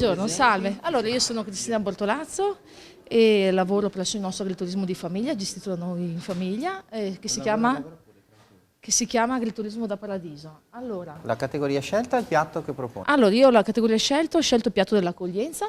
Buongiorno, salve. Allora, io sono Cristina Bortolazzo e lavoro presso il nostro agriturismo di famiglia, gestito da noi in famiglia, che si chiama Agriturismo da Paradiso. Allora, La categoria scelta è il piatto che propone. allora, io la categoria ho scelto il piatto dell'accoglienza,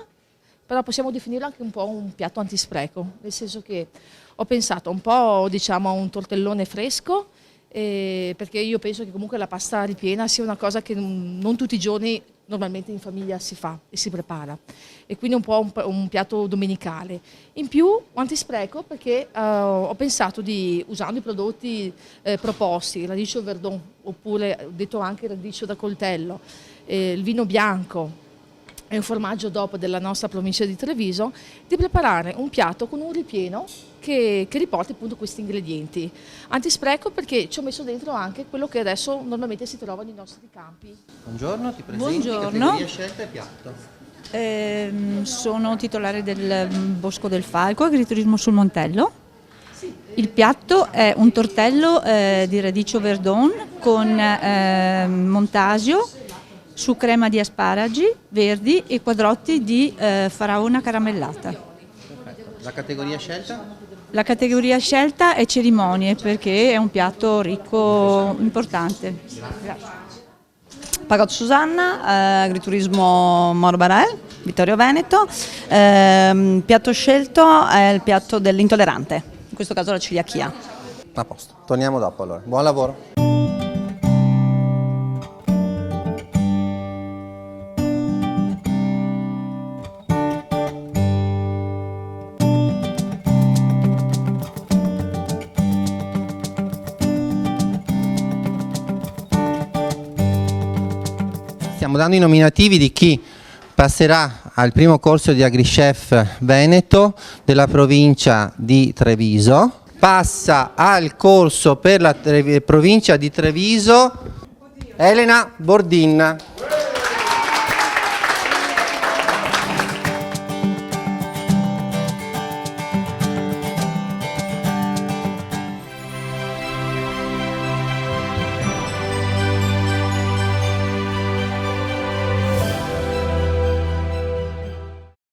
però possiamo definirlo anche un po' un piatto antispreco, nel senso che ho pensato un po', diciamo, a un tortellone fresco, perché io penso che comunque la pasta ripiena sia una cosa che non tutti i giorni normalmente in famiglia si fa e si prepara, e quindi un po' un piatto domenicale. In più antispreco perché ho pensato di, usando i prodotti proposti, radicchio verdon, oppure detto anche radicchio da coltello, il vino bianco e un formaggio DOP della nostra provincia di Treviso, di preparare un piatto con un ripieno che riporti appunto questi ingredienti. Antispreco perché ci ho messo dentro anche quello che adesso normalmente si trova nei nostri campi. Buongiorno, ti presenti? Buongiorno. Categoria scelta e piatto. Sono titolare del Bosco del Falco, Agriturismo sul Montello. Il piatto è un tortello di radicchio verdon con montasio su crema di asparagi verdi e quadrotti di faraona caramellata. Perfetto. La categoria scelta? La categoria scelta è cerimonie perché è un piatto ricco, importante. Grazie. Pagotto Susanna, Agriturismo Moro Barael, Vittorio Veneto. Piatto scelto è il piatto dell'intollerante, in questo caso la celiachia. A posto, torniamo dopo allora. Buon lavoro. Stiamo dando i nominativi di chi passerà al primo corso di AgriChef Veneto della provincia di Treviso. Passa al corso per la provincia di Treviso Elena Bordin.